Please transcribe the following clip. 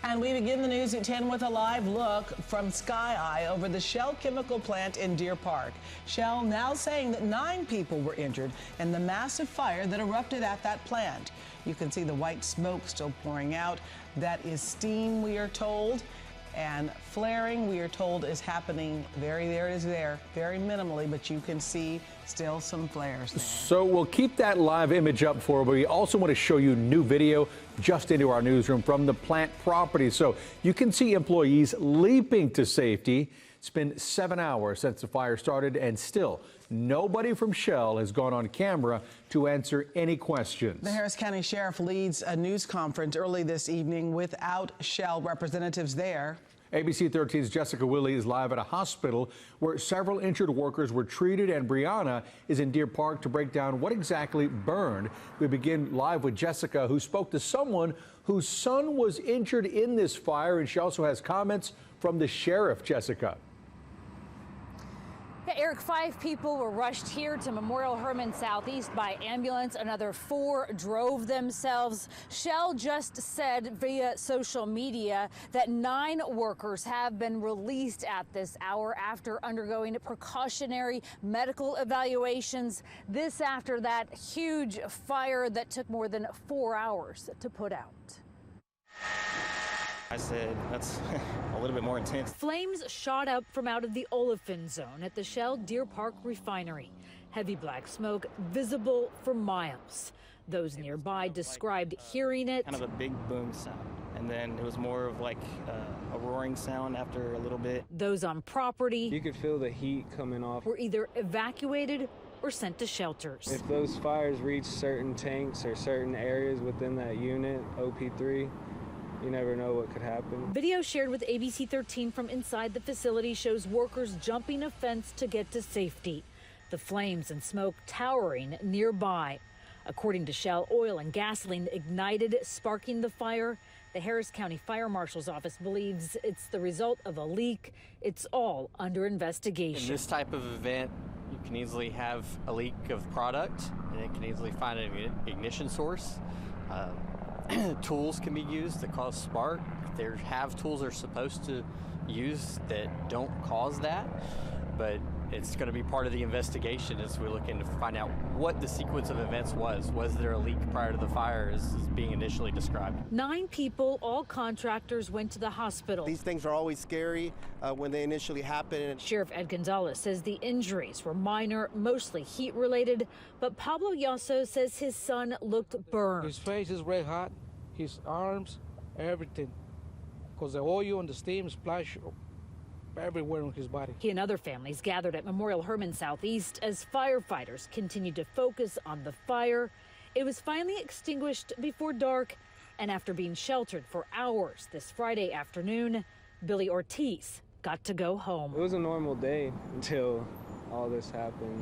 And we begin the news at 10 with a live look from Sky Eye over the Shell chemical plant in Deer Park. Shell now saying that 9 people were injured in the massive fire that erupted at that plant. You can see the white smoke still pouring out. That is steam, we are told. And flaring, we are told, is happening very minimally, but you can see still some flares there. So we'll keep that live image up for you, but we also want to show you new video just into our newsroom from the plant property. So you can see employees leaping to safety. It's been 7 hours since the fire started, and still nobody from Shell has gone on camera to answer any questions. The Harris County Sheriff leads a news conference early this evening without Shell representatives there. ABC 13's Jessica Willey is live at a hospital where several injured workers were treated, and Brianna is in Deer Park to break down what exactly burned. We begin live with Jessica, who spoke to someone whose son was injured in this fire, and she also has comments from the sheriff. Jessica. Yeah, Eric, 5 people were rushed here to Memorial Hermann Southeast by ambulance. Another 4 drove themselves. Shell just said via social media that 9 workers have been released at this hour after undergoing precautionary medical evaluations. This after that huge fire that took more than 4 hours to put out. I said, that's a little bit more intense. Flames shot up from out of the olefin zone at the Shell Deer Park refinery. Heavy black smoke visible for miles. Those nearby described hearing it. Kind of a big boom sound. And then it was more of like a roaring sound after a little bit. Those on property. You could feel the heat coming off. Were either evacuated or sent to shelters. If those fires reach certain tanks or certain areas within that unit, OP3, you never know what could happen. Video shared with ABC 13 from inside the facility shows workers jumping a fence to get to safety. The flames and smoke towering nearby. According to Shell, oil and gasoline ignited, sparking the fire. The Harris County Fire Marshal's office believes it's the result of a leak. It's all under investigation. In this type of event, you can easily have a leak of product, and it can easily find an ignition source. Tools can be used that cause spark. There have tools they're supposed to use that don't cause that, but it's going to be part of the investigation as we're looking to find out what the sequence of events was. Was there a leak prior to the fire as being initially described? 9 people, all contractors, went to the hospital. These things are always scary when they initially happen. Sheriff Ed Gonzalez says the injuries were minor, mostly heat related, but Pablo Yasso says his son looked burned. His face is red hot, his arms, everything, because the oil and the steam splash everywhere on his body. He and other families gathered at Memorial Hermann Southeast as firefighters continued to focus on the fire. It was finally extinguished before dark, and after being sheltered for hours this Friday afternoon, Billy Ortiz got to go home. It was a normal day until all this happened.